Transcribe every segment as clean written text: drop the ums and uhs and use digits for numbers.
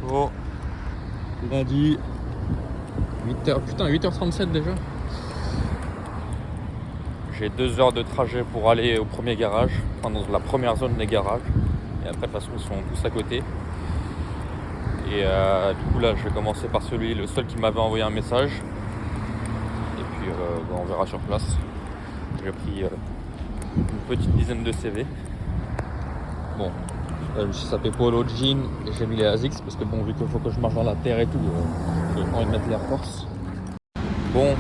Bon, lundi, 8h, putain, 8h37 déjà. J'ai 2 heures de trajet pour aller au premier garage, enfin dans la première zone des garages. Et après, de toute façon, ils sont tous à côté. Et du coup, là, je vais commencer par le seul qui m'avait envoyé un message. Et puis, on verra sur place. J'ai pris une petite dizaine de CV. Bon, je me suis sapé polo, jean et j'ai mis les ASICS parce que bon, vu qu'il faut que je marche dans la terre et tout, j'ai pas envie de mettre l'Air Force. Bon,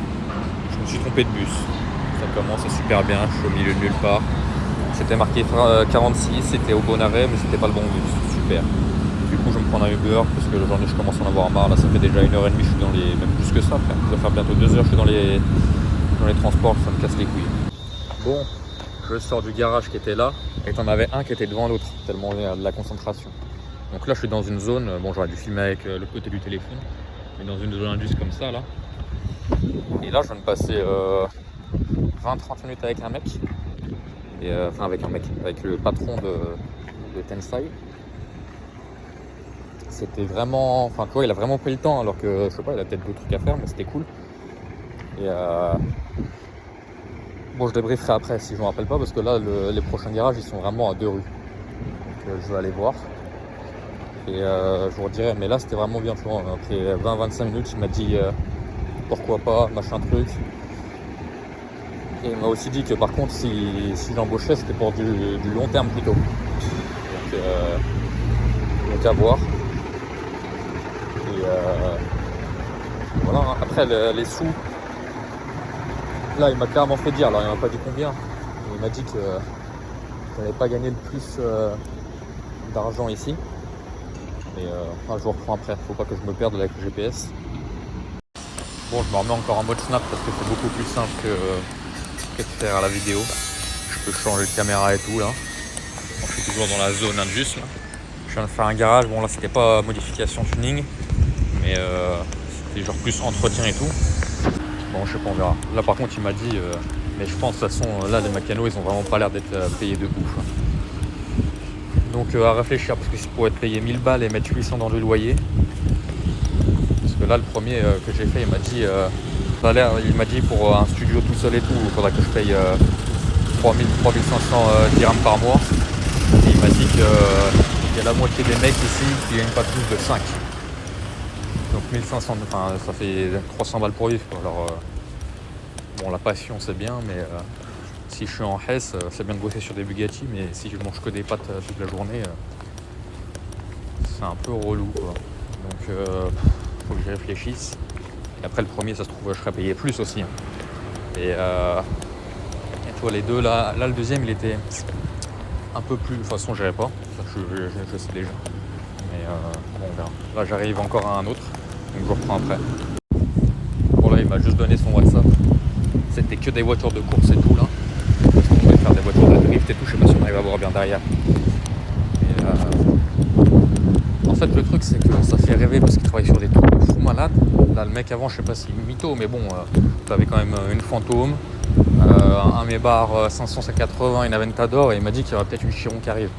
je me suis trompé de bus. Ça commence super bien, je suis au milieu de nulle part. C'était marqué 46, c'était au bon arrêt, mais c'était pas le bon bus. Super. Du coup, je vais me prendre un Uber parce que je commence à en avoir marre. Là, ça fait déjà 1h30, je suis dans les. Même plus que ça, frère. Ça va faire bientôt 2 heures, je suis dans les transports, ça me casse les couilles. Bon, je sors du garage qui était là, et t'en avais un qui était devant l'autre, tellement il y a de la concentration. Donc là, je suis dans une zone, bon, j'aurais dû filmer avec le côté du téléphone, mais dans une zone indus comme ça, là. Et là, je viens de passer 20-30 minutes avec un mec, et, enfin avec le patron de Tensai. C'était vraiment, enfin tu vois, il a vraiment pris le temps, alors que je sais pas, il a peut-être d'autres trucs à faire, mais c'était cool. Et bon, je débrieferai après si je me rappelle pas, parce que là, les prochains garages, ils sont vraiment à 2 rues. Donc je vais aller voir. Et je vous redirai, mais là, c'était vraiment bien, tu vois. Après 20-25 minutes, il m'a dit pourquoi pas, machin truc. Et il m'a aussi dit que par contre, si j'embauchais, c'était pour du long terme plutôt. Donc à voir. Et voilà, après les sous, là il m'a clairement fait dire, alors il m'a pas dit combien, mais il m'a dit que je n'avais pas gagné le plus d'argent ici. Mais enfin, je vous reprends après, faut pas que je me perde avec le GPS. Bon, je me remets encore en mode snap parce que c'est beaucoup plus simple que de faire à la vidéo. Je peux changer de caméra et tout là. Bon, je suis toujours dans la zone indus là. Je viens de faire un garage, bon là c'était pas modification tuning, mais c'était genre plus entretien et tout. Bon, je sais pas, on verra. Là par contre il m'a dit, mais je pense de toute façon là les mécanos ils ont vraiment pas l'air d'être payés de ouf. Donc à réfléchir, parce que c'est pour être payé 1000 balles et mettre 800 dans le loyer. Parce que là le premier que j'ai fait, il m'a dit pour un studio tout seul et tout, il faudra que je paye 3500 dirhams par mois. Et il m'a dit qu'il y a la moitié des mecs ici qui gagnent pas plus de 5. Donc 1500, enfin ça fait 300 balles pour vivre quoi. Alors bon, la passion c'est bien, mais si je suis en Hesse, c'est bien de bosser sur des Bugatti, mais si je mange que des pâtes toute la journée, c'est un peu relou quoi. Donc faut que j'y réfléchisse. Et après le premier, ça se trouve, je serais payé plus aussi. Hein. Et tu vois les deux là, le deuxième il était un peu plus. De toute façon, j'irai pas. Je sais déjà. Mais bon, on verra. Là, j'arrive encore à un autre. Donc, je reprends après. Bon, là, il m'a juste donné son WhatsApp. C'était que des voitures de course et tout, là. Parce qu'on voulait faire des voitures de drift et tout. Je sais pas si on arrive à voir bien derrière. Et en fait, le truc, c'est que ça fait rêver parce qu'il travaille sur des trucs de fou malade. Là, le mec avant, je sais pas s'il mytho, mais bon, t'avais quand même une Fantôme. Un Mebar 580, une Aventador, et il m'a dit qu'il y aurait peut-être une Chiron qui arrive.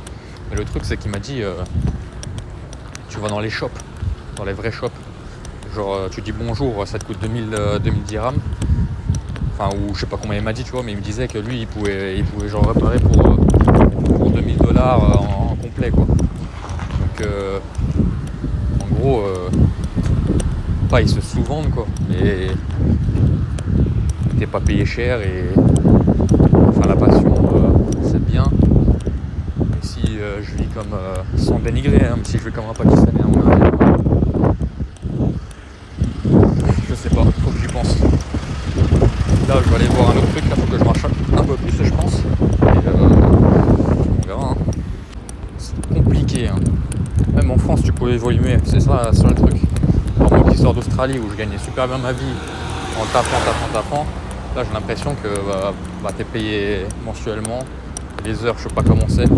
Mais le truc c'est qu'il m'a dit tu vas dans les shops, dans les vrais shops, genre tu dis bonjour, ça te coûte 2000 dirhams, enfin ou je sais pas combien il m'a dit, tu vois, mais il me disait que lui il pouvait genre réparer pour 2000 dollars en complet quoi. Donc en gros pas ils se sous-vendent quoi, mais t'es pas payé cher et enfin la passion c'est bien. Et si je vis comme sans dénigrer, hein, si je vis comme un Pakistanais, je sais pas, faut que j'y pense. Là je vais aller voir un autre truc, là faut que je marche un peu plus je pense. Et on verra. Hein. C'est compliqué. Hein. Même en France tu peux évoluer, c'est ça le truc. Alors moi qui sors d'Australie où je gagnais super bien ma vie en tapant. Là j'ai l'impression que t'es payé mensuellement, les heures je sais pas comment c'est,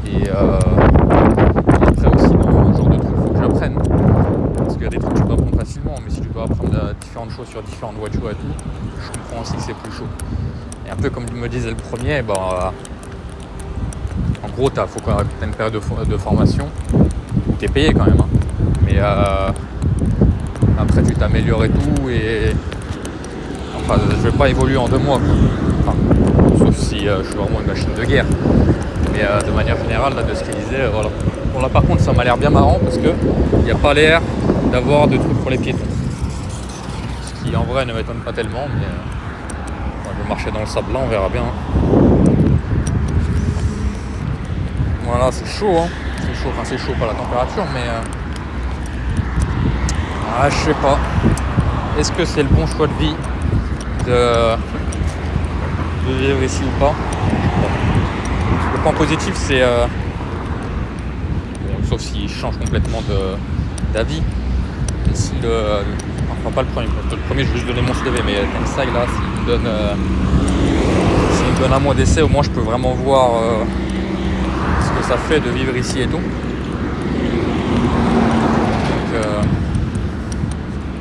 et après aussi dans ce genre de trucs faut que j'apprenne, parce qu'il y a des trucs que tu peux apprendre facilement, mais si tu dois apprendre différentes choses sur différentes voitures et tout, je comprends aussi que c'est plus chaud. Et un peu comme me disait le premier, en gros faut que tu aies une période de formation où tu es payé quand même, hein. Mais Et après tu t'améliores et tout, et enfin je vais pas évoluer en 2 mois quoi. Enfin, sauf si je suis vraiment une machine de guerre, mais de manière générale là, de ce qu'il disait, voilà. Bon là par contre ça m'a l'air bien marrant parce que il n'y a pas l'air d'avoir de trucs pour les piétons, ce qui en vrai ne m'étonne pas tellement, mais je vais marcher dans le sable là, on verra bien. Voilà, c'est chaud, hein. C'est chaud, enfin c'est chaud pas la température, mais je sais pas. Est-ce que c'est le bon choix de vie de vivre ici ou pas? Le point positif, c'est bon, sauf s'il change complètement d'avis. Si enfin pas le premier, le premier je vais juste donner mon CV, mais Tensai là, s'il me donne un mois d'essai, au moins je peux vraiment voir ce que ça fait de vivre ici et tout. Donc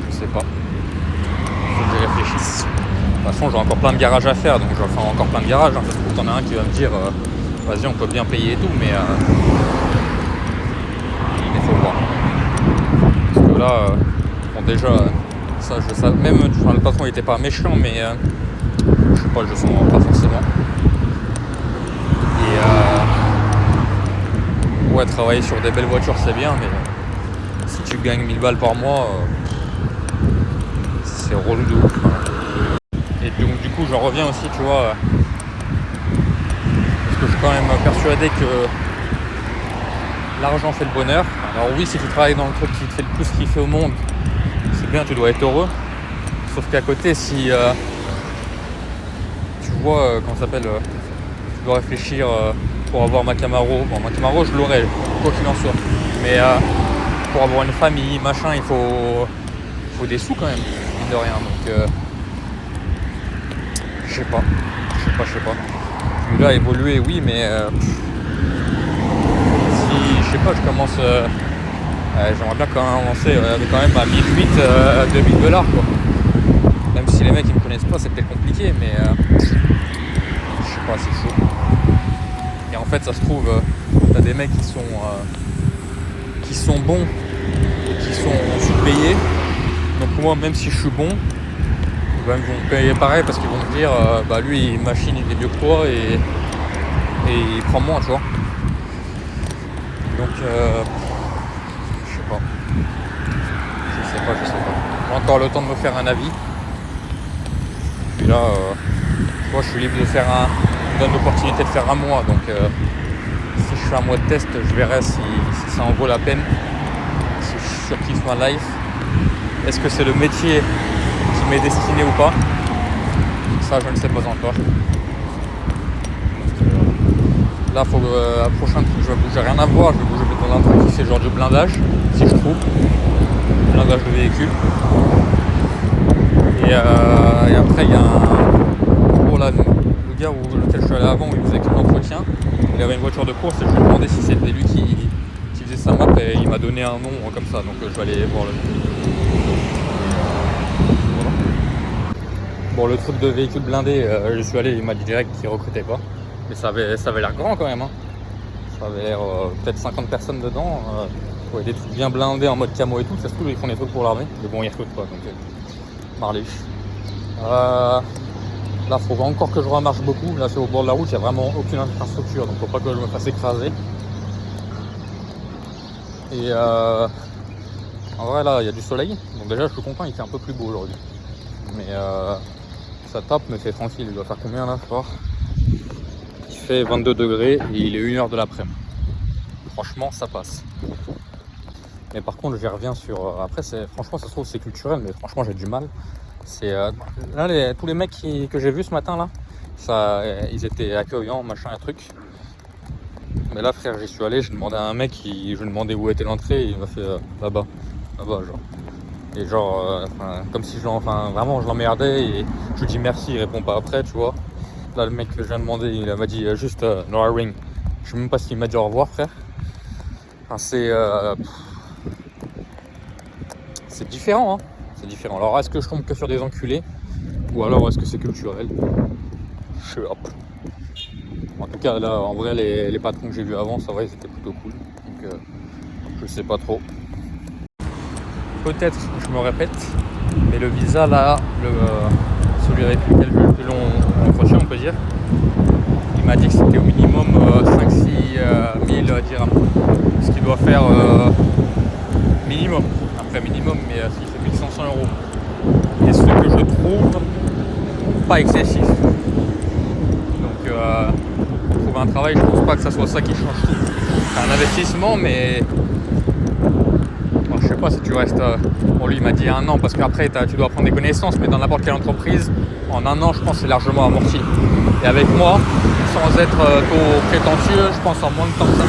je sais pas, faut que j'y réfléchisse. De toute façon j'ai encore plein de garages à faire, donc je vais faire encore plein de garages, hein. Ça se trouve t'en as un qui va me dire vas-y on peut bien payer et tout, mais faut voir. Parce que là, bon déjà, ça je sais, même le patron il était pas méchant, mais je sais pas, je le sens pas forcément. Et ouais, travailler sur des belles voitures c'est bien, mais si tu gagnes 1000 balles par mois, c'est relou de ouf. Et donc du coup j'en reviens aussi, tu vois, parce que je suis quand même persuadé que l'argent fait le bonheur. Alors oui, si tu travailles dans le truc qui te fait le plus kiffer au monde, c'est bien, tu dois être heureux. Sauf qu'à côté, si tu vois, comment ça s'appelle, tu dois réfléchir pour avoir ma Camaro. Bon, ma Camaro, je l'aurai, quoi qu'il en soit. Mais pour avoir une famille, machin, il faut des sous quand même, mine de rien. Donc, je sais pas. Puis là, évoluer, oui, mais si, je sais pas, je commence... j'aimerais bien quand même avancer quand même à 1008, 2000 $, quoi. Même si les mecs ils me connaissent pas, c'est peut-être compliqué, mais je sais pas, c'est chaud. Et en fait, ça se trouve, t'as des mecs qui sont bons et qui sont sous-payés. Donc moi, même si je suis bon, ils vont me payer pareil parce qu'ils vont me dire, bah lui, il machine, il est mieux que toi et il prend moins, tu vois. Donc je sais pas. J'ai encore le temps de me faire un avis. Puis là, moi je suis libre de faire me donne l'opportunité de faire un mois. Donc si je fais un mois de test, je verrai si ça en vaut la peine. Si je surkiffe ma life. Est-ce que c'est le métier qui m'est destiné ou pas? Ça, je ne sais pas encore. Là, faut la prochaine truc, je vais bouger, rien à voir. Je vais bouger dans un truc qui fait genre de blindage, si je trouve. Blindage de véhicule. Et après, il y a là, le gars lequel je suis allé avant, où il faisait que l'entretien. Il avait une voiture de course et je lui ai demandé si c'était lui qui faisait sa map, et il m'a donné un nom comme ça. Donc je vais aller voir le. Voilà. Bon, le truc de véhicule blindé, je suis allé, il m'a dit direct qu'il recrutait pas. Mais ça avait l'air grand quand même, hein. Ça avait l'air peut-être 50 personnes dedans. Ouais, des trucs bien blindés en mode camo et tout. Ça se trouve, ils font des trucs pour l'armée. Mais bon, ils recrutent pas. Donc, Marley. Là, faut encore que je remarche beaucoup. Là, c'est au bord de la route. Il n'y a vraiment aucune infrastructure. Donc, faut pas que je me fasse écraser. Et en vrai, là, il y a du soleil. Donc, déjà, je suis content. Il fait un peu plus beau aujourd'hui. Mais ça tape, mais c'est tranquille. Il doit faire combien là, ce soir? Il fait 22 degrés et il est 1h de l'après-midi. Franchement, ça passe. Mais par contre, j'y reviens sur. Après, franchement, ça se trouve, c'est culturel, mais franchement, j'ai du mal. C'est là, tous les mecs que j'ai vus ce matin là, ils étaient accueillants, machin, un truc. Mais là, frère, j'y suis allé, j'ai demandé à un mec, je lui ai demandé où était l'entrée, et il m'a fait là-bas, genre. Et genre, comme si vraiment, je l'emmerdais, et je lui dis merci, il répond pas après, tu vois. Là, le mec que je viens de demander, il m'a dit juste no ring. Je sais même pas s'il m'a dit au revoir, frère. Enfin, c'est différent, hein. C'est différent. Alors, est-ce que je tombe que sur des enculés, ou alors est-ce que c'est culturel? Je sais pas. En tout cas, là, en vrai, les patrons que j'ai vus avant, ça va, ils étaient plutôt cool. Donc, je sais pas trop. peut-être je me répète, mais le visa là, celui avec lequel j'ai le plus long entretien, on peut dire, il m'a dit que c'était au minimum 5-6 000 dirhams, ce qui doit faire minimum, après minimum, mais s'il fait 1500 euros. Et ce que je trouve pas excessif. Donc trouver un travail, je pense pas que ça soit ça qui change tout. C'est un investissement, mais bon, je sais pas si tu restes. Bon, lui il m'a dit 1 an parce qu'après tu dois prendre des connaissances, mais dans n'importe quelle entreprise, en 1 an, je pense que c'est largement amorti. Et avec moi, sans être trop prétentieux, je pense en moins de temps que ça.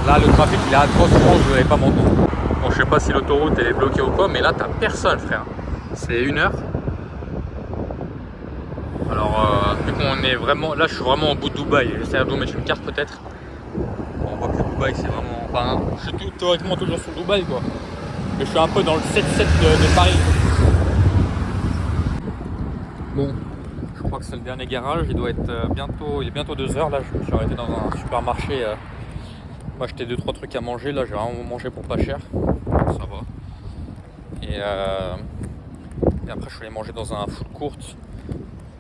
Là, le trafic il est atroce, je pense que vous n'allez pas m'entendre. Bon, je sais pas si l'autoroute elle est bloquée ou quoi, mais là t'as personne, frère. C'est 1 heure. Alors, vu qu'on est vraiment. Là, je suis vraiment au bout de Dubaï. J'essaie de vous mettre une carte peut-être. On voit que Dubaï, c'est vraiment. Enfin, je suis théoriquement toujours sur Dubaï, quoi. Mais je suis un peu dans le 7-7 de Paris. Bon, je crois que c'est le dernier garage. Il doit être bientôt. Il est bientôt 2 heures. Là, je me suis arrêté dans un supermarché. Moi, j'étais 2-3 trucs à manger. Là, j'ai vraiment mangé pour pas cher. Ça va. Et après, je suis allé manger dans un food court.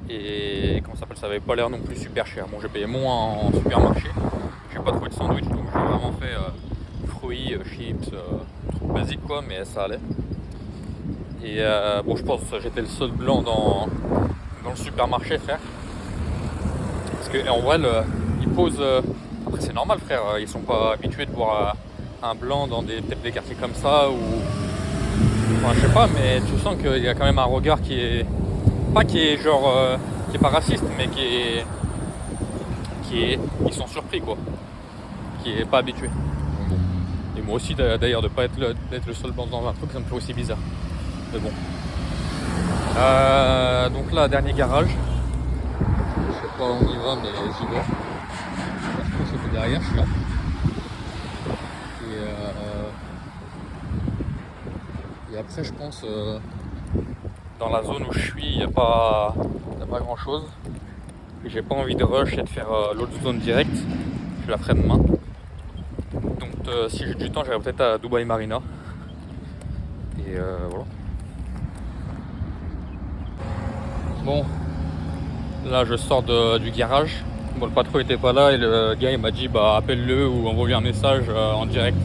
Et comment ça s'appelle, ça avait pas l'air non plus super cher. Bon, j'ai payé moins en supermarché. J'ai pas trouvé de sandwich, donc j'ai vraiment fait fruits, chips, trucs basiques quoi, mais ça allait. Et bon, je pense que j'étais le seul blanc dans le supermarché, frère. Parce que en vrai, ils posent. Après, c'est normal, frère. Ils sont pas habitués de voir un blanc dans peut-être des quartiers comme ça ou. Enfin, je sais pas, mais tu sens qu'il y a quand même un regard qui est. Pas qui est genre qui est pas raciste, mais qui est ils sont surpris quoi, qui est pas habitué. Bon. Et moi aussi d'ailleurs de pas être le seul blanc dans un truc, ça me fait aussi bizarre. Mais bon. Donc là, dernier garage. Je sais pas où on y va, mais j'y vais. Je pense que c'est derrière, je suis là. Et après, je pense. Dans la zone où je suis, il n'y a pas grand chose. Et j'ai pas envie de rush et de faire l'autre zone directe. Je la ferai demain. Donc si j'ai du temps, j'irai peut-être à Dubaï Marina. Et voilà. Bon, là je sors du garage. Bon, le patron était pas là et le gars il m'a dit bah appelle-le ou envoie-lui un message en direct.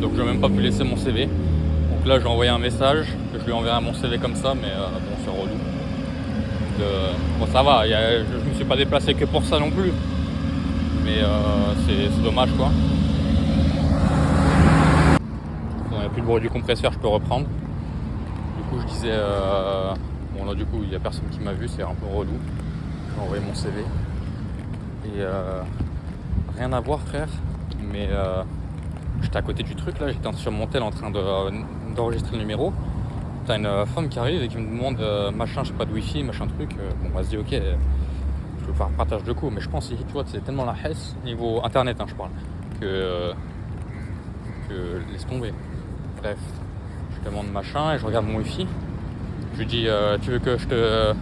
Donc je n'ai même pas pu laisser mon CV. Donc là j'ai envoyé un message, je lui enverrai mon CV comme ça, mais bon c'est relou. Bon ça va, je me suis pas déplacé que pour ça non plus, mais c'est dommage quoi. Bon, il n'y a plus le bruit du compresseur, je peux reprendre. Du coup je disais, bon là du coup il n'y a personne qui m'a vu, c'est un peu relou. J'ai envoyé mon CV et rien à voir frère, mais j'étais à côté du truc là, j'étais sur mon tel en train d'enregistrer le numéro. T'as une femme qui arrive et qui me demande machin, j'ai pas de wifi, machin truc. Bon, on va se dire ok, je veux faire un partage de coûts, mais je pense ici, tu vois, c'est tellement la hesse niveau internet, hein, je parle, que laisse tomber. Bref, je demande machin et je regarde mon wifi. Je lui dis, tu veux que je te.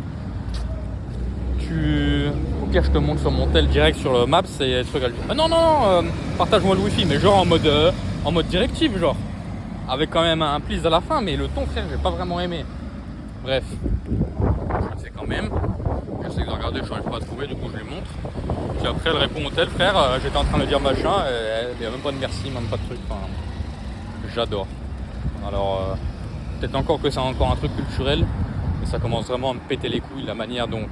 Au pire, je te montre sur mon tel direct sur le Maps et tu regardes. Ah non, partage-moi le wifi, mais genre en mode directive, genre. Avec quand même un please à la fin, mais le ton, frère, j'ai pas vraiment aimé. Bref, je le sais quand même. J'essaie de regarder, je n'arrive pas à trouver, du coup je lui montre. Puis après, elle répond au tel, frère, j'étais en train de dire machin, et il n'y a même pas de merci, même pas de truc. Enfin, j'adore. Alors, peut-être encore que c'est encore un truc culturel, mais ça commence vraiment à me péter les couilles, la manière dont.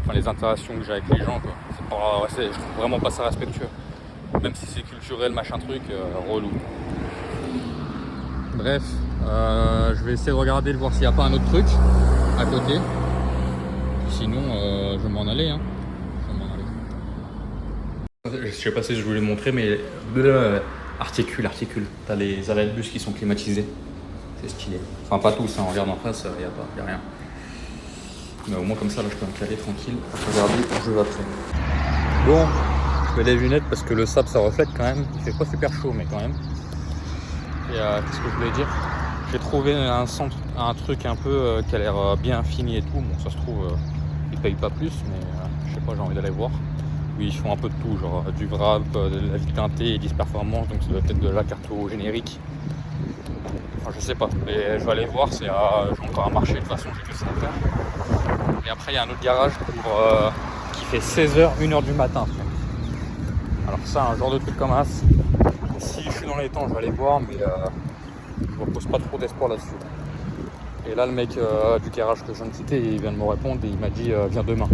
Enfin, les interactions que j'ai avec les gens, quoi. Je trouve vraiment pas ça respectueux. Même si c'est culturel, machin truc, relou. Bref, je vais essayer de regarder, de voir s'il n'y a pas un autre truc à côté. Sinon, je vais m'en aller. Hein. Je sais pas si je voulais montrer, mais articule. T'as les arrêts de bus qui sont climatisés. C'est stylé. Enfin, pas tous, hein. Regarde en face, y a rien. Mais au moins, comme ça, là, je peux me caler tranquille. Regarder où je vais après. Bon, je mets les lunettes parce que le sable, ça reflète quand même. Il fait pas super chaud, mais quand même. Et qu'est-ce que je voulais dire? J'ai trouvé un truc un peu qui a l'air bien fini et tout. Bon, ça se trouve, il paye pas plus, mais je sais pas, j'ai envie d'aller voir. où ils font un peu de tout, genre du wrap, de la vie teintée et 10 performances, donc ça doit être de la carto générique. Enfin, je sais pas, mais je vais aller voir, j'ai encore un marché de toute façon, j'ai que ça à faire. Et après il y a un autre garage qui fait 16h, 1h du matin. Alors ça, un genre de truc comme as. Si je suis dans les temps, je vais aller voir, mais je ne repose pas trop d'espoir là-dessus. Et là, le mec du garage que je viens de citer, il vient de me répondre et il m'a dit viens demain.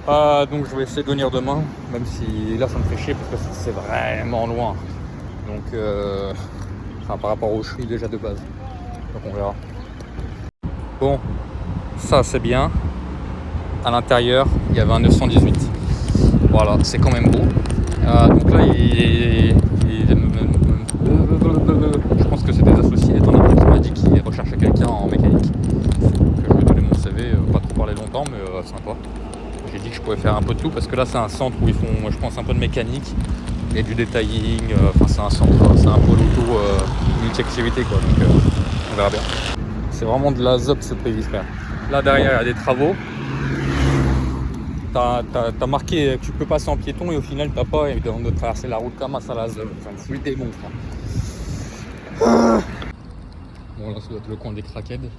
Donc je vais essayer de venir demain, même si là ça me fait chier parce que c'est vraiment loin. Donc par rapport où je suis déjà de base. Donc on verra. Bon, ça c'est bien. À l'intérieur, il y avait un 918. Voilà, c'est quand même beau. Donc là, je pense que c'est des associés étant donné qu'il m'a dit qu'il recherchait quelqu'un en mécanique. Je lui ai donné mon CV, pas trop parler longtemps, mais sympa. J'ai dit que je pouvais faire un peu de tout parce que là, c'est un centre où ils font, je pense, un peu de mécanique et du detailing. C'est un centre, c'est un pôle auto multi-activité, quoi. Donc on verra bien. C'est vraiment de la ZOP ce pays, frère. Là derrière, il y a des travaux. T'as marqué que tu peux passer en piéton et au final t'as pas, et de traverser la route comme ça, la ZOP. Ça me fout le démon, frère. Bon, là ça doit être le coin des crackheads.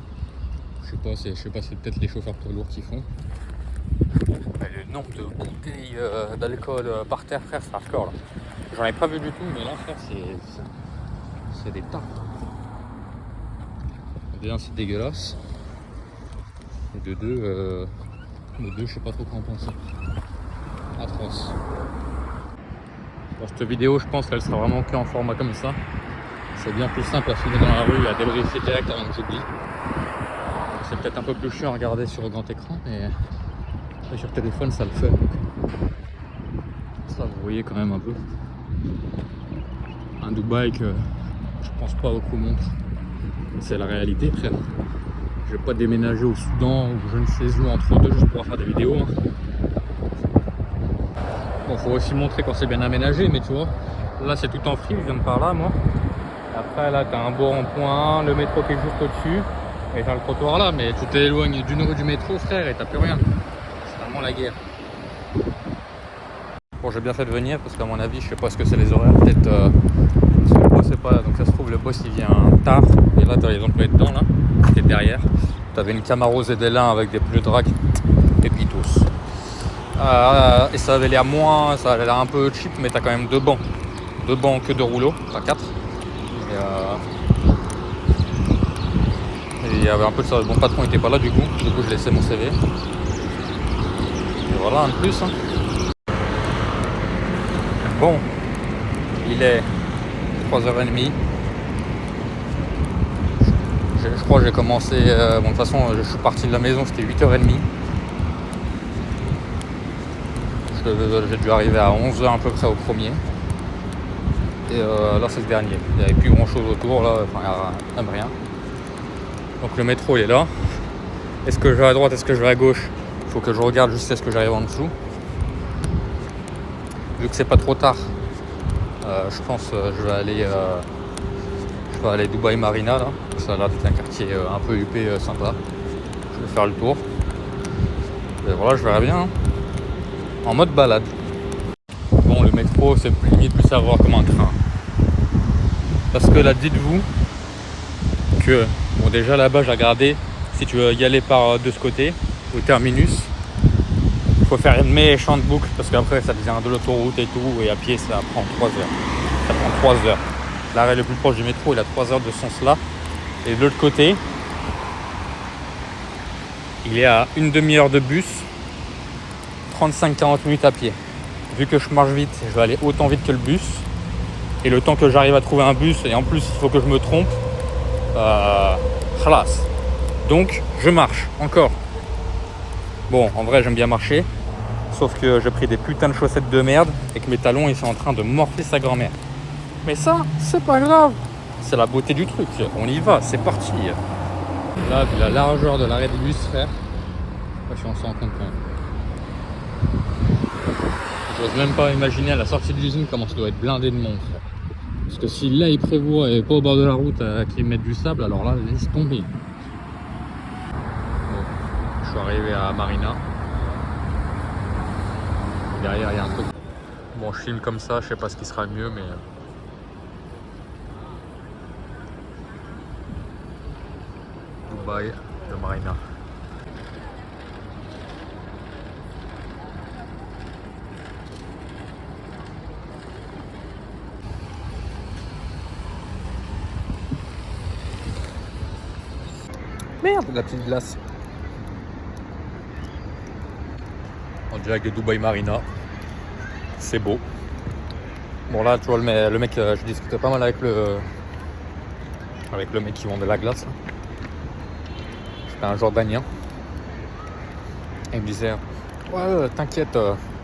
Je sais pas, c'est peut-être les chauffeurs poids lourds qui font. Le nombre de bouteilles d'alcool par terre, frère, c'est hardcore là. J'en ai pas vu du tout, mais là, frère, c'est des tas. Déjà, c'est dégueulasse. Et de deux, je sais pas trop quoi en penser. Atroce. Pour cette vidéo, je pense qu'elle sera vraiment que en format comme ça. C'est bien plus simple à filmer dans la rue et à débriefer direct avant que j'oublie. C'est peut-être un peu plus chiant à regarder sur le grand écran, mais sur téléphone ça le fait. Ça vous voyez quand même un peu. Un Dubaï que je pense pas beaucoup montre. C'est la réalité, frère. Je vais pas déménager au Soudan ou je ne sais où entre deux juste pour faire des vidéos. Hein. Bon, faut aussi montrer quand c'est bien aménagé, mais tu vois, là c'est tout en free, je viens de par là moi. Après là t'as un beau rond-point, le métro qui est juste au-dessus, et t'as le trottoir là, mais tu t'éloignes d'une rue du métro, frère, et t'as plus rien. C'est vraiment la guerre. Bon, j'ai bien fait de venir parce qu'à mon avis, je sais pas ce que c'est les horaires, peut-être parce que le boss est pas là, donc ça se trouve le boss il vient tard, et là t'as les employés dedans là, qui est derrière. T'avais une Camaro ZL1 avec des pneus drag et puis tous. Et ça avait l'air ça avait l'air un peu cheap, mais t'as quand même deux bancs que de rouleaux, t'as 4. Et il y avait un peu de ça, mon patron était pas là du coup je laissais mon CV. Et voilà, un de plus. Hein. Bon, il est 3h30. Je crois que j'ai commencé, bon de toute façon je suis parti de la maison, c'était 8h30. J'ai dû arriver à 11h à peu près au premier. Et là c'est le dernier. Il n'y avait plus grand chose autour là, enfin il n'y a rien. Donc le métro il est là. Est-ce que je vais à droite, est-ce que je vais à gauche? Il faut que je regarde juste est-ce que j'arrive en dessous. Vu que c'est pas trop tard, je pense je vais aller Dubaï Marina là. Ça a l'air d'être un quartier un peu huppé, sympa. Je vais faire le tour. Et voilà, je verrai bien. Hein. En mode balade. Bon, le métro, c'est limite plus à voir comme un train. Parce que là, dites-vous que, bon, déjà là-bas, j'ai regardé, si tu veux y aller par de ce côté, au terminus, il faut faire une méchante boucle parce qu'après, ça devient de l'autoroute et tout, et à pied, ça prend 3 heures. Ça prend 3 heures. L'arrêt le plus proche du métro, il a 3 heures de ce sens-là. Et de l'autre côté, il est à une demi-heure de bus, 35-40 minutes à pied. Vu que je marche vite, je vais aller autant vite que le bus. Et le temps que j'arrive à trouver un bus, et en plus il faut que je me trompe, khalas. Donc je marche encore. Bon, en vrai j'aime bien marcher, sauf que j'ai pris des putains de chaussettes de merde et que mes talons ils sont en train de morfler sa grand-mère. Mais ça, c'est pas grave. C'est la beauté du truc. On y va, c'est parti. Là, vu la largeur de l'arrêt de bus, frère, je sais pas si on s'en rend compte quand même. J'ose même pas imaginer à la sortie de l'usine comment ça doit être blindé de monde. Parce que si là il prévoit et pas au bord de la route qu'ils mettent du sable, alors là, laisse tomber. Bon, je suis arrivé à Marina. derrière il y a un truc. Bon, je filme comme ça, je sais pas ce qui sera le mieux, mais Dubaï de Marina. Merde, la petite glace. En direct de Dubaï Marina. C'est beau. Bon là, tu vois, le mec, je discutais pas mal avec le mec qui vendait la glace. C'était un Jordanien. Et il me disait, ouais, t'inquiète,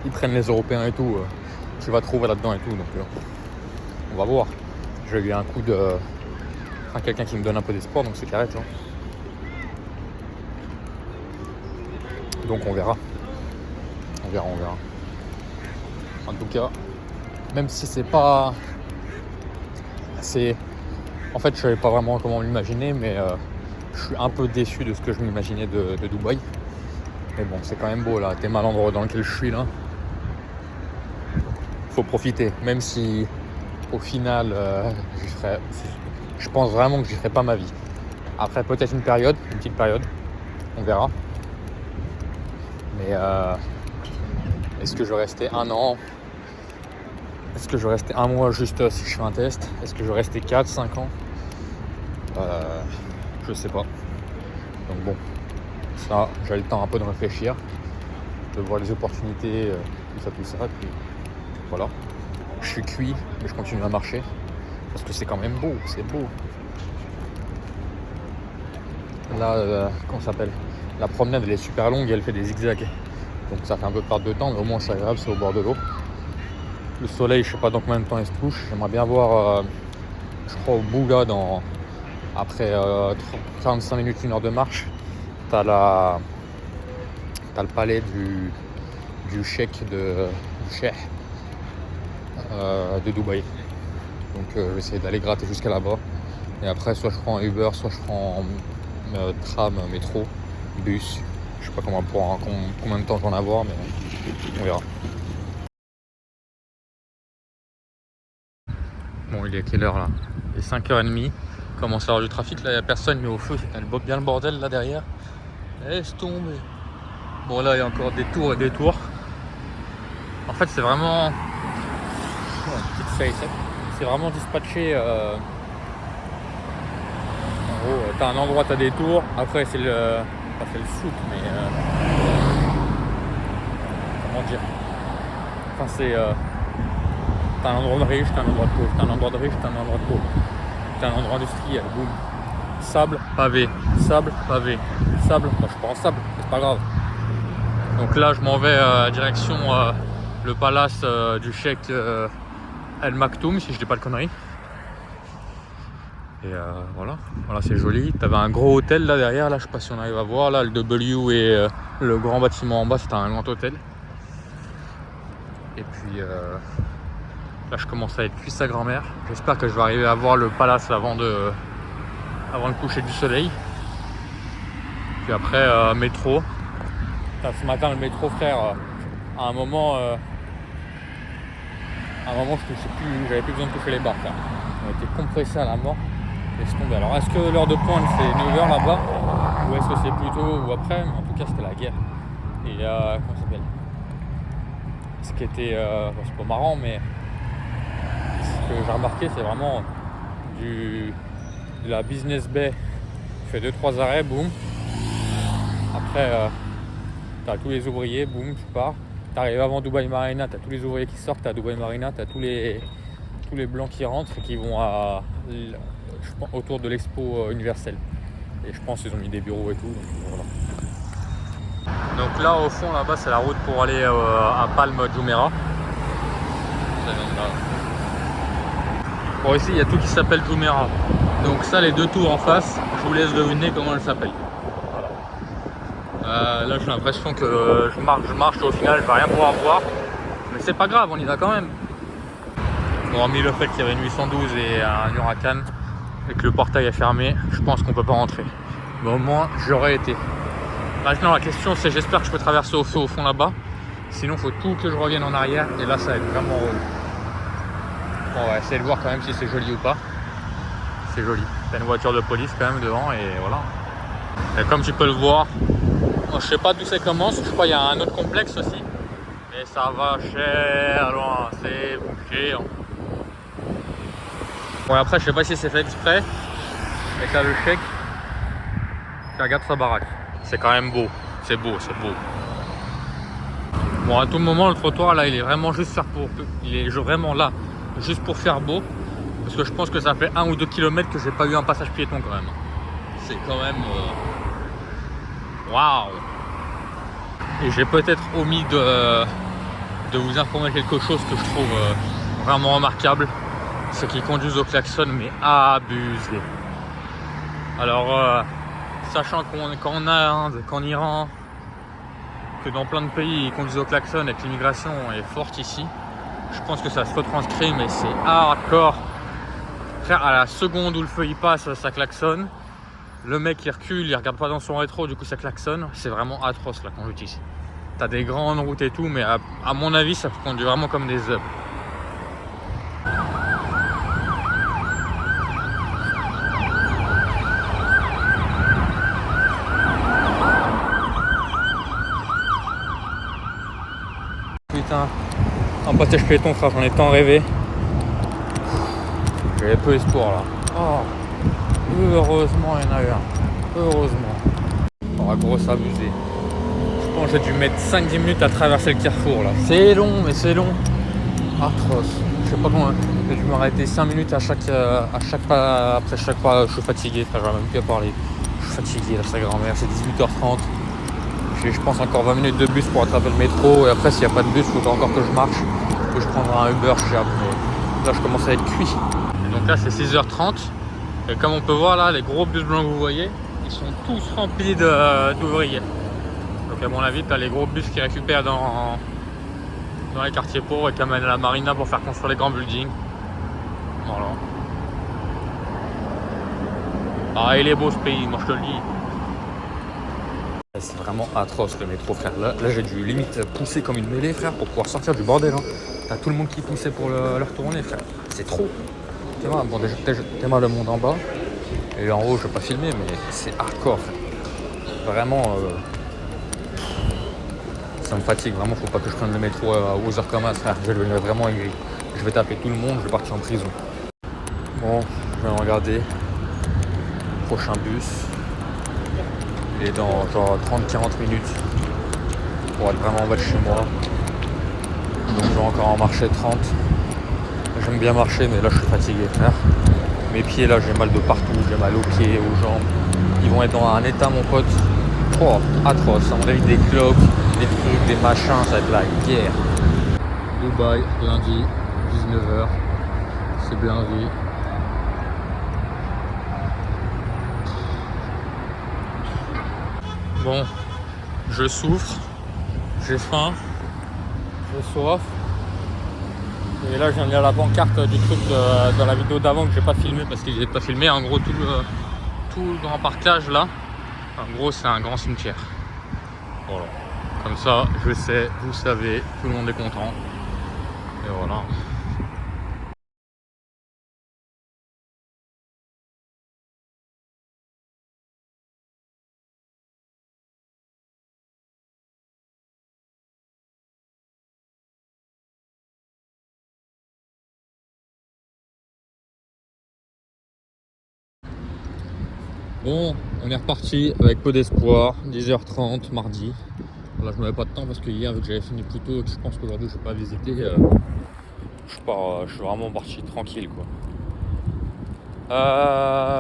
ils prennent les Européens et tout. Tu vas trouver là-dedans et tout. Donc on va voir. J'ai eu un coup de... Enfin, quelqu'un qui me donne un peu d'espoir, donc c'est carré, tu vois. Donc on verra. On verra. En tout cas, même si c'est pas... En fait, je savais pas vraiment comment l'imaginer, mais je suis un peu déçu de ce que je m'imaginais de Dubaï. Mais bon, c'est quand même beau là. T'es mal l'endroit dans lequel je suis là. Faut profiter, même si au final, je pense vraiment que j'y ferai pas ma vie. Après, peut-être une petite période, on verra. Mais est-ce que je vais rester 1 an? Est-ce que je vais rester 1 mois juste si je fais un test? Est-ce que je vais rester 4, 5 ans? Je sais pas. Donc bon, ça, j'ai le temps un peu de réfléchir, de voir les opportunités, tout ça. Puis voilà, je suis cuit, mais je continue à marcher parce que c'est quand même beau, c'est beau. Là, comment ça s'appelle? La promenade, elle est super longue et elle fait des zigzags. Donc ça fait un peu perdre de temps, mais au moins c'est agréable, c'est au bord de l'eau. Le soleil, je sais pas dans combien de temps il se couche. J'aimerais bien voir, je crois au bout là, après 45 minutes, 1 heure de marche, t'as le palais du cheikh de Dubaï. Donc je vais essayer d'aller gratter jusqu'à là-bas. Et après, soit je prends un Uber, soit je prends tram, métro, bus. Je sais pas combien de temps je vais en avoir, mais on verra. Bon, il est quelle heure là? Il est 5h30. Commence à avoir du trafic. Là, il n'y a personne, mais au feu, c'est bien le bordel là derrière. Laisse tomber. Bon, là, il y a encore des tours et des tours. En fait, c'est vraiment... petite face. C'est vraiment dispatché. En gros, t'as un endroit, t'as des tours. Après, c'est le souk, mais... comment dire? Enfin, c'est... t'as un endroit de riche, t'as un endroit de pauvre. T'as un endroit de riche, t'as un endroit de pauvre. T'as un endroit industriel, boum. Sable, pavé. Sable, pavé. Sable, moi je prends sable, c'est pas grave. Donc là, je m'en vais direction le palace du cheikh El Maktoum, si je dis pas de conneries. Et voilà, c'est joli. T'avais un gros hôtel là derrière, là je sais pas si on arrive à voir, là le W et le grand bâtiment en bas, c'était un grand hôtel. Et puis là je commence à être cuit sa grand-mère. J'espère que je vais arriver à voir le palace avant le coucher du soleil. Puis après métro. Ce matin le métro, frère, à un moment j'avais plus besoin de toucher les barres, frère. On était compressés à la mort. Laisse tomber. Alors est-ce que l'heure de pointe c'est 9h là-bas, ou est-ce que c'est plus tôt ou après? Mais en tout cas c'était la guerre. Et comment ça s'appelle? Ce qui était c'est pas marrant, mais ce que j'ai remarqué, c'est vraiment de la business bay. Tu fais 2-3 arrêts, boum. Après t'as tous les ouvriers, boum, tu pars. T'arrives avant Dubaï Marina, t'as tous les ouvriers qui sortent à Dubaï Marina, t'as tous les blancs qui rentrent et qui vont autour de l'expo universelle. Et je pense qu'ils ont mis des bureaux et tout. Donc, voilà. Donc là au fond là-bas c'est la route pour aller à Palm Jumeirah. Bon, ici il y a tout qui s'appelle Jumeirah. Donc ça, les 2 tours en face, je vous laisse deviner comment elles s'appellent. Voilà. Là j'ai l'impression que je marche et au final je vais rien pouvoir voir. Mais c'est pas grave, on y va quand même. Hormis le fait qu'il y avait une 812 et un Huracan et que le portail est fermé, je pense qu'on peut pas rentrer. Mais au moins j'aurais été. Maintenant la question c'est, j'espère que je peux traverser au fond là-bas. Sinon, faut tout que je revienne en arrière. Et là, ça va être vraiment relou. Bon, on va essayer de voir quand même si c'est joli ou pas. C'est joli. T'as une voiture de police quand même devant et voilà. Et comme tu peux le voir, je sais pas d'où ça commence. Je crois qu'il y a un autre complexe aussi. Mais ça va cher loin. C'est bouché. Bon, après, je sais pas si c'est fait exprès. Mais là, le chèque. Tu regardes sa baraque. C'est quand même beau. C'est beau, c'est beau. Bon, à tout moment, le trottoir là, il est vraiment juste il est vraiment là, juste pour faire beau. Parce que je pense que ça fait 1 ou 2 kilomètres que j'ai pas eu un passage piéton quand même. C'est quand même waouh. Et j'ai peut-être omis de vous informer quelque chose que je trouve vraiment remarquable. C'est qu'ils conduisent au klaxon, mais abusé. Alors, sachant qu'en Inde, qu'en Iran, que dans plein de pays ils conduisent au klaxon et que l'immigration est forte ici, je pense que ça se retranscrit, mais c'est hardcore. Frère, à la seconde où le feu il passe, ça klaxonne. Le mec il recule, il regarde pas dans son rétro, du coup ça klaxonne. C'est vraiment atroce la conduite ici. T'as des grandes routes et tout, mais à mon avis ça conduit vraiment comme des œufs. Putain, un passage piéton, frère, j'en ai tant rêvé. J'avais peu espoir là. Oh, heureusement il y en a eu un. Heureusement. Oh, grosse abusé. Je pense que j'ai dû mettre 5-10 minutes à traverser le carrefour là. C'est long, mais c'est long. Atroce. Je sais pas comment. J'ai dû m'arrêter 5 minutes à chaque pas. Après chaque pas, je suis fatigué, frère, j'aurais même plus à parler. Je suis fatigué là, sa grand-mère, c'est 18h30. J'ai, je pense, encore 20 minutes de bus pour attraper le métro. Et après, s'il n'y a pas de bus, il faut encore que je marche. Que je prendrai un Uber, je sais. Mais là, je commence à être cuit. Et donc là, c'est 6h30. Et comme on peut voir là, les gros bus blancs que vous voyez, ils sont tous remplis d'ouvriers. Donc à mon avis, tu as les gros bus qui récupèrent dans les quartiers pauvres et qui amènent à la marina pour faire construire les grands buildings. Voilà. Ah, il est beau ce pays, moi je te le dis. C'est vraiment atroce le métro, frère. Là j'ai dû limite pousser comme une mêlée, frère, pour pouvoir sortir du bordel. Hein. T'as tout le monde qui poussait pour le retourner, frère. C'est trop. T'es mal, bon, déjà, t'es mal le monde en bas. Et en haut, je vais pas filmer, mais c'est hardcore, frère. Vraiment, ça me fatigue. Vraiment, faut pas que je prenne le métro aux heures comme ça, frère. Je vais devenir vraiment aigri. Je vais taper tout le monde, je vais partir en prison. Bon, je vais regarder. Prochain bus. Et dans genre 30-40 minutes pour être vraiment en bas de chez moi. Donc je vais encore en marcher 30. J'aime bien marcher, mais là je suis fatigué, frère. Mes pieds là, j'ai mal de partout, j'ai mal aux pieds, aux jambes. Ils vont être dans un état, mon pote. Oh, atroce. À mon avis, des clopes, des trucs, des machins, ça va être la guerre. Dubaï, lundi, 19h. C'est blindé. Bon, je souffre, j'ai faim, j'ai soif. Et là, je viens de lire la pancarte du truc dans la vidéo d'avant que j'ai pas filmé parce qu'il n'est pas filmé. En gros, tout le grand parcage là, en gros, c'est un grand cimetière. Voilà. Comme ça, je sais, vous savez, tout le monde est content. Et voilà. Bon, on est reparti avec peu d'espoir, 10h30 mardi. Là je n'avais pas de temps parce que hier, vu que j'avais fini plus tôt et que je pense qu'aujourd'hui je ne vais pas visiter, je suis vraiment parti tranquille quoi.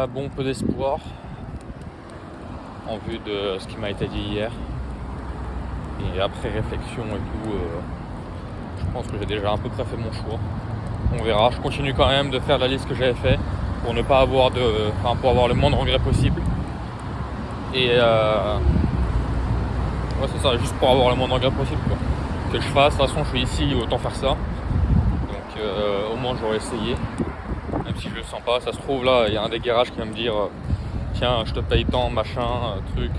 Bon, peu d'espoir en vue de ce qui m'a été dit hier. Et après réflexion et tout, je pense que j'ai déjà à peu près fait mon choix. On verra, je continue quand même de faire la liste que j'avais fait pour ne pas avoir pour avoir le moins de regrets possible. Et ouais, c'est ça, juste pour avoir le moins de regrets possible quoi. Que je fasse, de toute façon je suis ici, autant faire ça. Donc au moins j'aurais essayé. Même si je le sens pas, ça se trouve là, il y a un des garages qui va me dire tiens, je te paye tant, machin, truc,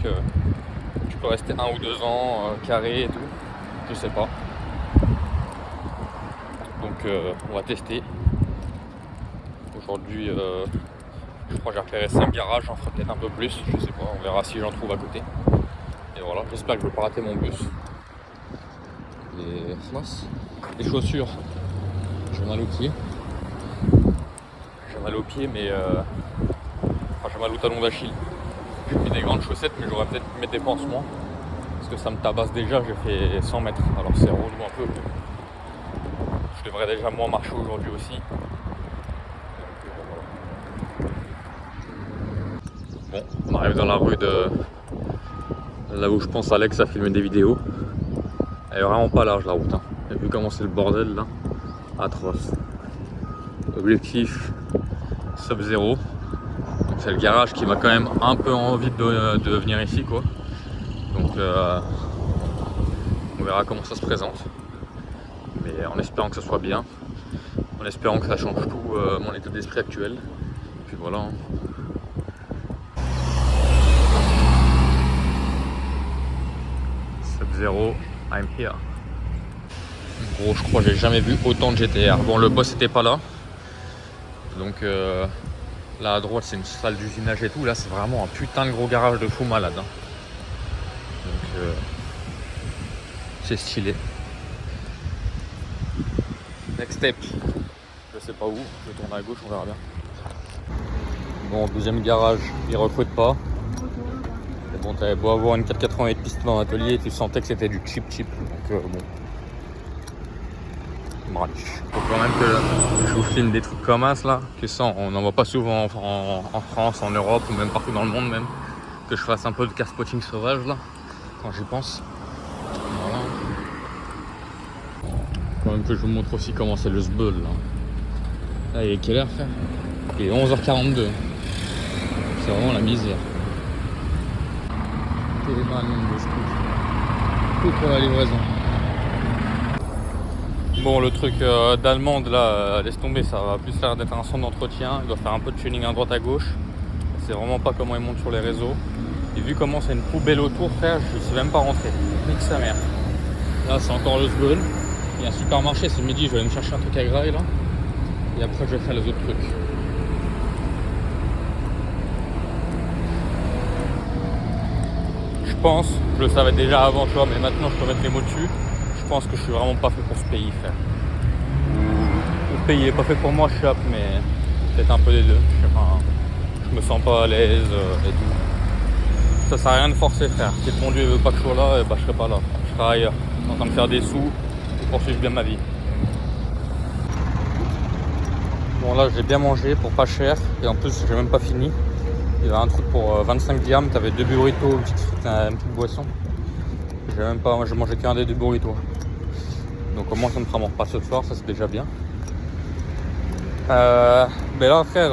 tu peux rester 1 ou 2 ans, carré et tout. je sais pas. Donc on va tester. Aujourd'hui, je crois que j'ai repéré 5 garages, j'en ferai peut-être un peu plus, je sais pas, on verra si j'en trouve à côté. Et voilà, j'espère que je vais pas rater mon bus. Les chaussures, j'ai mal aux pieds. J'ai mal aux pieds, mais j'ai mal au talon d'Achille. J'ai mis des grandes chaussettes, mais j'aurais peut-être pu mettre des pansements. Parce que ça me tabasse déjà, j'ai fait 100 mètres. Alors c'est relou un peu. Je devrais déjà moins marcher aujourd'hui aussi. Bon, on arrive dans la rue de là où je pense Alex a filmé des vidéos. Elle est vraiment pas large la route. Hein. Et vu comment c'est le bordel là, atroce. Objectif Sub-Zero. C'est le garage qui m'a quand même un peu envie de venir ici quoi. Donc on verra comment ça se présente. Mais en espérant que ça soit bien. En espérant que ça change tout mon état d'esprit actuel. Et puis voilà. Hein. Sub-Zero, I'm here. Gros, je crois que j'ai jamais vu autant de GTR. Bon, le boss était pas là. Donc là à droite, c'est une salle d'usinage et tout. Là, c'est vraiment un putain de gros garage de fou malade. Hein. Donc c'est stylé. Next step. Je sais pas où. Je tourne à gauche, on verra bien. Bon, deuxième garage, ils recrutent pas. Mais bon, t'avais beau avoir une 488 pistes dans l'atelier, tu sentais que c'était du cheap. Donc bon. Faut quand même que je vous filme des trucs comme ça là, que ça on n'en voit pas souvent en France, en Europe ou même partout dans le monde même. Que je fasse un peu de car spotting sauvage là, quand j'y pense. Voilà. Quand même que je vous montre aussi comment c'est le sbeul là. Là il est quelle heure frère? Il est 11h42. C'est vraiment la misère. Téléman de tout pour la livraison. Bon, le truc d'allemande là, laisse tomber, ça va plus faire d'être un centre d'entretien. Il doit faire un peu de tuning à droite à gauche. C'est vraiment pas comment il monte sur les réseaux. Et vu comment c'est une poubelle autour, frère, je sais même pas rentrer. Nique sa mère. Là, c'est encore le sbeul. Il y a un supermarché, c'est midi, je vais aller me chercher un truc à grailler là. Et après, je vais faire les autres trucs. Je pense, je le savais déjà avant, tu vois, mais maintenant je peux mettre les mots dessus. Je pense que je suis vraiment pas fait pour ce pays, frère. Le pays est pas fait pour moi, je suis apte, mais peut-être un peu des deux. Je me sens pas à l'aise et tout. Ça sert à rien de forcer, frère. Si le bon Dieu veut pas que je sois là, bah, je serai pas là. Je serai ailleurs, en train de faire des sous et poursuivre bien ma vie. Bon là, j'ai bien mangé pour pas cher et en plus, j'ai même pas fini. Il y avait un truc pour 25 dirhams, t'avais 2 burritos, une petite boisson. J'ai même pas, moi j'ai mangé qu'un des 2 burritos. Donc au moins ça me fera mon repas ce soir, ça c'est déjà bien. Mais là frère,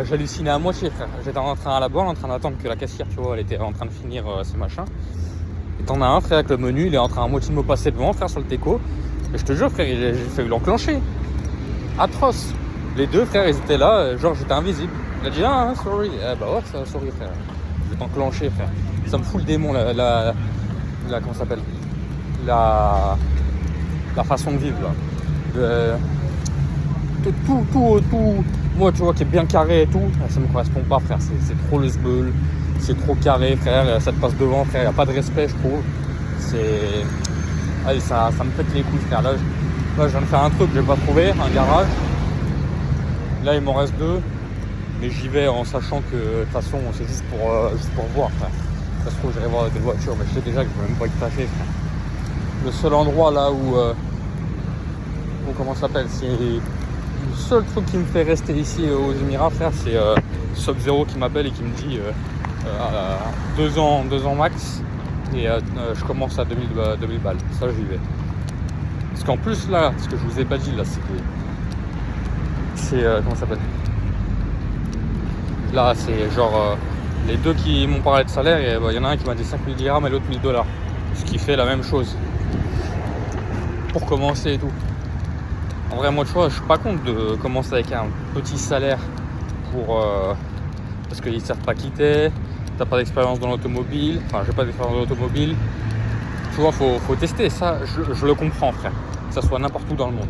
j'hallucinais à moitié frère. J'étais en train à la boire, en train d'attendre que la caissière, tu vois, elle était en train de finir ses machins. Et t'en as un frère avec le menu, il est en train à moitié de me passer devant frère sur le teco. Et je te jure frère, j'ai failli l'enclencher. Atroce. Les deux frères ils étaient là, genre j'étais invisible. Il a dit ah sorry, bah ouais ça sorry frère. Je vais t'enclencher frère. Ça me fout le démon la comment ça s'appelle, la façon de vivre là. Tout moi tu vois qui est bien carré et tout, ça me correspond pas frère, c'est trop le sbeul, c'est trop carré frère, ça te passe devant frère, y a pas de respect je trouve. Allez, ça me pète les couilles frère. Là je viens de faire un truc que j'ai pas trouvé, un garage. Là il m'en reste 2. Mais j'y vais en sachant que de toute façon c'est juste pour voir frère. Ça se trouve j'irai voir des voitures, mais je sais déjà que je vais même pas y passer frère. Le seul endroit là où comment ça s'appelle, c'est le seul truc qui me fait rester ici aux Émirats frère, c'est Sub-Zero qui m'appelle et qui me dit 2 ans max et je commence à 2000 balles, ça j'y vais. Parce qu'en plus là, ce que je vous ai pas dit là, c'est comment ça s'appelle, là c'est genre les deux qui m'ont parlé de salaire, et y en a un qui m'a dit 5000 dirhams et l'autre 1000 $, ce qui fait la même chose pour commencer et tout. En vrai moi tu vois, je suis pas contre de commencer avec un petit salaire parce qu'ils ne servent pas quitter, t'as pas d'expérience dans l'automobile, enfin j'ai pas d'expérience dans l'automobile, Tu vois, faut tester. Ça, je le comprends, frère. Que ça soit n'importe où dans le monde.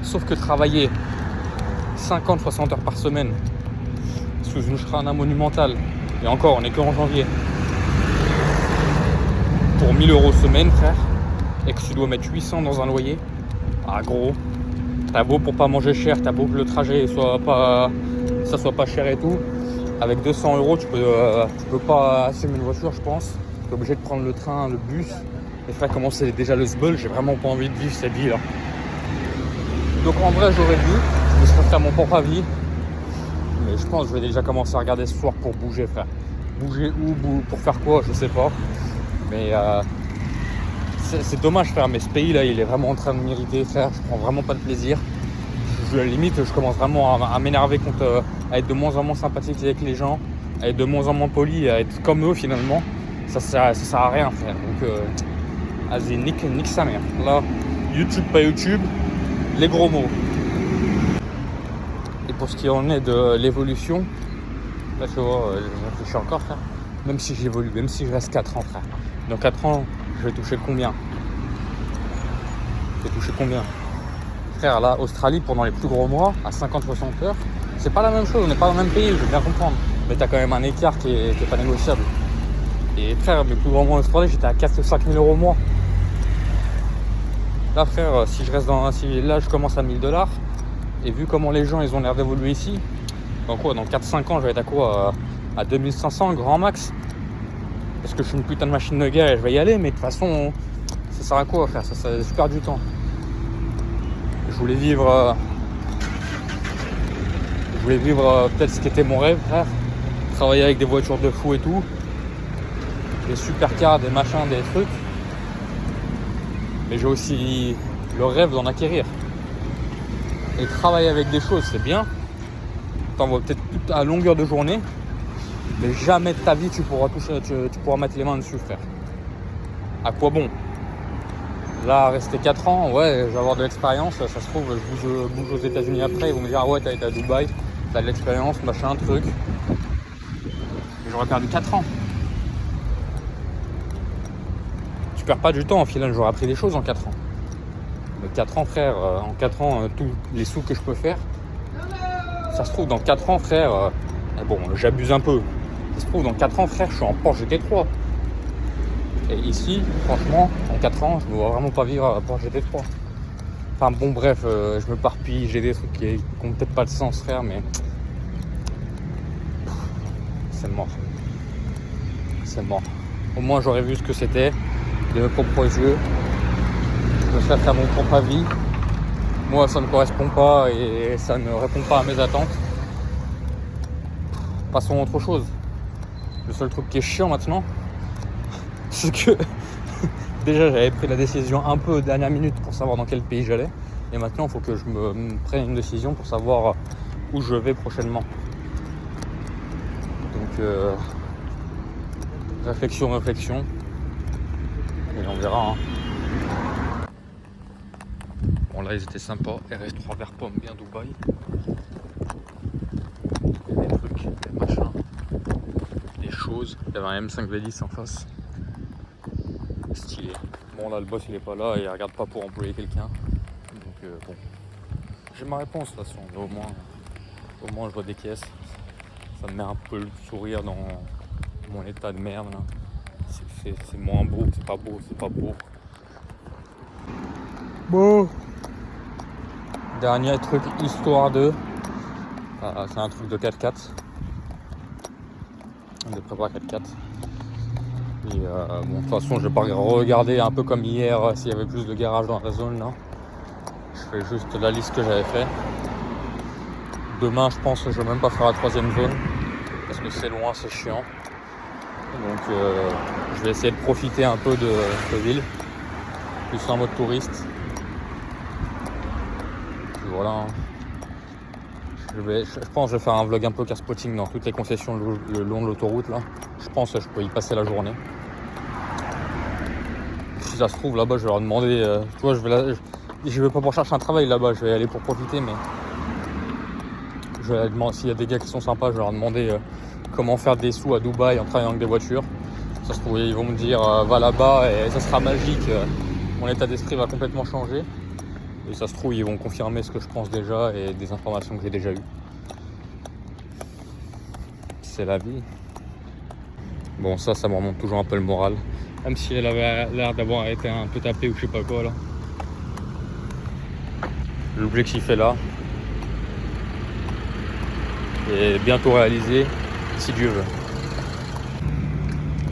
Sauf que travailler 50-60 heures par semaine sous une shrana monumentale, et encore, on est qu'en janvier, pour 1000 € semaine, frère, et que tu dois mettre 800 dans un loyer, ah gros, t'as beau pour pas manger cher, t'as beau que le trajet soit pas cher et tout, avec 200 € tu peux pas assumer une voiture, je pense. T'es obligé de prendre le train, le bus, et frère, comment c'est déjà le sbul, j'ai vraiment pas envie de vivre cette vie là. Donc en vrai, j'aurais dû, je me serais fait mon propre avis, mais je pense que je vais déjà commencer à regarder ce soir pour bouger, frère. Bouger où, pour faire quoi, je sais pas. Mais c'est dommage, frère, mais ce pays-là, il est vraiment en train de m'irriter, frère. Je prends vraiment pas de plaisir. À la limite, je commence vraiment à m'énerver contre, à être de moins en moins sympathique avec les gens, à être de moins en moins poli, à être comme eux finalement. Ça sert à rien, frère. Donc, vas-y, nique sa mère. Là, YouTube, pas YouTube, les gros mots. Et pour ce qui en est de l'évolution, là, tu vois, je réfléchis encore, frère. Même si j'évolue, même si je reste 4 ans, frère. Dans 4 ans, je vais toucher combien? Frère, là, Australie, pendant les plus gros mois, à 50-60 heures, c'est pas la même chose, on n'est pas dans le même pays, je veux bien comprendre. Mais t'as quand même un écart qui est pas négociable. Et frère, mes plus gros mois en Australie, j'étais à 4 ou 5 000 € au mois. Là, frère, si là, je commence à 1000 $, et vu comment les gens, ils ont l'air d'évoluer ici, dans 4-5 ans, je vais être à quoi? À 2500, grand max. Parce que je suis une putain de machine de guerre et je vais y aller, mais de toute façon, ça sert à quoi, frère? Ça je perds du temps. Je voulais vivre peut-être ce qui était mon rêve, frère. Travailler avec des voitures de fou et tout. Des supercars, des machins, des trucs. Mais j'ai aussi le rêve d'en acquérir. Et travailler avec des choses, c'est bien. T'en vas peut-être toute à longueur de journée. Mais jamais de ta vie tu pourras mettre les mains dessus, frère. À quoi bon? Là, rester 4 ans, ouais, je vais avoir de l'expérience. Ça se trouve, je bouge aux États-Unis après. Ils vont me dire, ah ouais, t'as été à Dubaï, t'as de l'expérience, machin, truc. Mais j'aurais perdu 4 ans. Tu perds pas du temps, au final, j'aurais appris des choses en 4 ans. Mais 4 ans, frère, en 4 ans, tous les sous que je peux faire, ça se trouve, dans 4 ans, frère, bon, j'abuse un peu. Ça se trouve, dans 4 ans, frère, je suis en Porsche GT3. Et ici, franchement, en 4 ans, je ne me vois vraiment pas vivre à Porsche GT3. Enfin bon, bref, je me parpille, j'ai des trucs qui n'ont peut-être pas de sens, frère, mais c'est mort. C'est mort. Au moins, j'aurais vu ce que c'était, de mes propres yeux. Je me serais fait mon propre avis. Moi, ça ne correspond pas et ça ne répond pas à mes attentes. Passons à autre chose. Le seul truc qui est chiant maintenant, c'est que déjà j'avais pris la décision un peu dernière minute pour savoir dans quel pays j'allais. Et maintenant il faut que je me prenne une décision pour savoir où je vais prochainement. Donc réflexion. Et on verra. Bon là ils étaient sympas. RS3 vert pomme bien Dubaï. Il y a des trucs, des machins. Des choses. Il y avait un M5 V10 en face. Stylé. Bon là le boss il est pas là et il regarde pas pour employer quelqu'un. Donc bon. J'ai ma réponse de toute façon. Mais au moins je vois des caisses. Ça me met un peu le sourire dans mon état de merde là. C'est moins beau, c'est pas beau. Bon. Dernier truc histoire de. C'est un truc de 4x4. De prépa 4x4. Et bon, de toute façon, je vais pas regarder un peu comme hier s'il y avait plus de garages dans la zone là. Je fais juste la liste que j'avais fait. Demain, je pense que je vais même pas faire la 3e zone parce que c'est loin, c'est chiant. Donc, je vais essayer de profiter un peu de cette ville, plus en mode touriste. Puis voilà. Je pense que je vais faire un vlog un peu car spotting dans toutes les concessions le long de l'autoroute là. Je pense que je peux y passer la journée. Si ça se trouve là-bas, je vais leur demander. Tu vois, je vais pas pour chercher un travail là-bas, je vais aller pour profiter, mais je vais demander s'il y a des gars qui sont sympas, je vais leur demander comment faire des sous à Dubaï en travaillant avec des voitures. Ça se trouve, ils vont me dire va là-bas et ça sera magique. Mon état d'esprit va complètement changer. Et ça se trouve, ils vont confirmer ce que je pense déjà et des informations que j'ai déjà eues. C'est la vie. Bon, ça me remonte toujours un peu le moral. Même si elle avait l'air d'avoir été un peu tapée ou je sais pas quoi là. L'objectif est là. Et bientôt réalisé, si Dieu veut.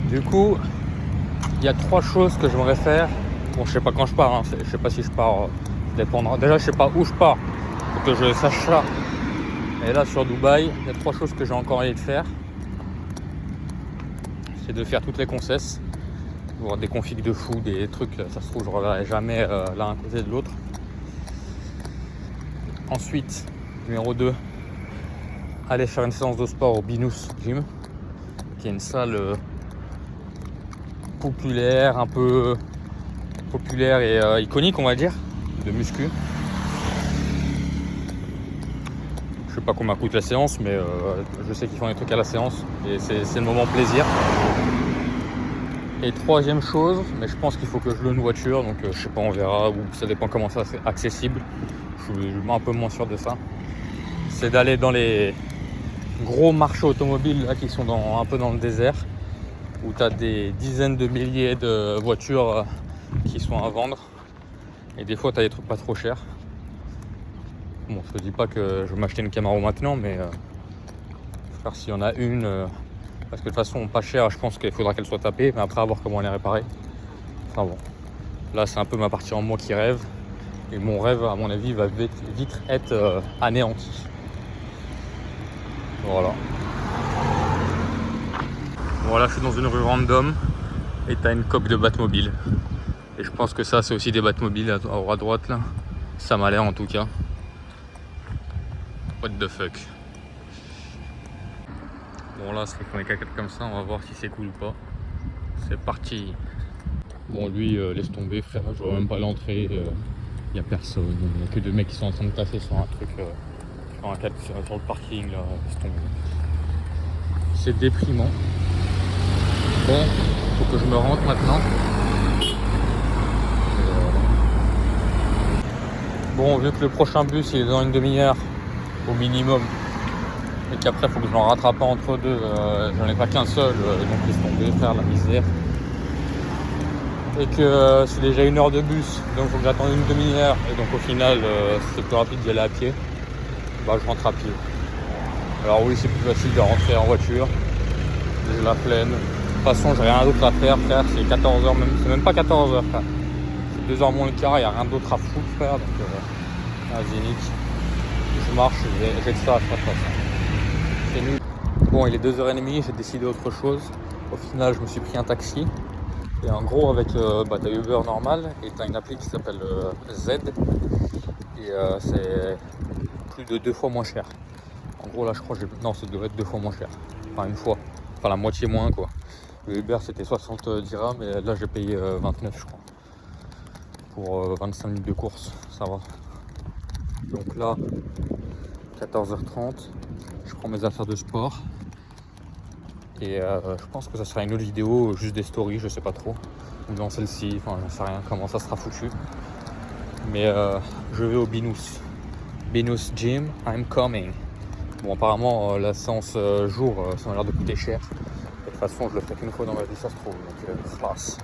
Du coup, il y a 3 choses que j'aimerais faire. Bon, je sais pas quand je pars, hein. Je sais pas si je pars, dépendra. Déjà, je sais pas où je pars, pour que je sache ça. Et là, sur Dubaï, il y a 3 choses que j'ai encore envie de faire. C'est de faire toutes les concesses, voir des configs de fou, des trucs, ça se trouve, je ne reverrai jamais l'un à côté de l'autre. Ensuite, numéro 2, aller faire une séance de sport au Binous Gym, qui est une salle populaire, un peu populaire et iconique, on va dire, de muscu. Je sais pas combien coûte la séance, mais je sais qu'ils font des trucs à la séance et c'est le moment plaisir. Et 3e chose, mais je pense qu'il faut que je loue une voiture, donc je sais pas, on verra, ou ça dépend comment ça c'est accessible. Je suis un peu moins sûr de ça. C'est d'aller dans les gros marchés automobiles là, qui sont un peu dans le désert, où tu as des dizaines de milliers de voitures qui sont à vendre. Et des fois, tu as des trucs pas trop chers. Bon, je te dis pas que je vais m'acheter une Camaro maintenant, mais frère, s'il y en a une, parce que de toute façon, pas cher, je pense qu'il faudra qu'elle soit tapée, mais après, à voir comment elle est réparée. Enfin bon, là, c'est un peu ma partie en moi qui rêve. Et mon rêve, à mon avis, va vite être anéanti. Voilà. Voilà, je suis dans une rue random et t'as une coque de Batmobile. Et je pense que ça, c'est aussi des Batmobiles à droite là. Ça m'a l'air en tout cas. What the fuck. Bon là, c'est qu'on est quelqu'un comme ça, on va voir si c'est cool ou pas. C'est parti. Bon lui, laisse tomber frère, je vois même pas l'entrée. Y a personne, il n'y a que 2 mecs qui sont en train de passer sur un truc, sur le parking là, laisse tomber. C'est déprimant. Bon, faut que je me rentre maintenant. Bon, vu que le prochain bus il est dans une demi-heure au minimum, et qu'après faut que je m'en rattrape entre deux, j'en ai pas qu'un seul, donc laisse tomber, faire la misère. Et que c'est déjà 1 heure de bus, donc il faut que j'attende une demi-heure, et donc au final c'est plus rapide d'y aller à pied, bah je rentre à pied. Alors oui, c'est plus facile de rentrer en voiture, j'ai la flemme. De toute façon, j'ai rien d'autre à faire, frère, c'est 14h, c'est même pas 14h, frère. C'est 2h moins le quart, il n'y a rien d'autre à foutre, frère, donc vas-y, nique. Je marche, j'ai que ça à faire, c'est nul. Bon, il est 2h30, j'ai décidé autre chose. Au final, je me suis pris un taxi. Et en gros, avec t'as Uber normal et t'as une appli qui s'appelle Z. Et c'est plus de 2 fois moins cher. En gros, là, je crois que non, ça doit être 2 fois moins cher. Enfin, une fois. Enfin, la moitié moins, quoi. Le Uber, c'était 60 dirhams, et là, j'ai payé 29, je crois. Pour 25 minutes de course, ça va. Donc là, 14h30, je prends mes affaires de sport. Et je pense que ça sera une autre vidéo, juste des stories, je sais pas trop. Ou dans celle-ci, enfin j'en sais rien comment ça sera foutu. Mais je vais au Binous. Binous Gym, I'm coming. Bon apparemment la séance jour, ça m'a l'air de coûter cher. Et de toute façon je le fais qu'une fois dans ma vie, ça se trouve. Donc classe.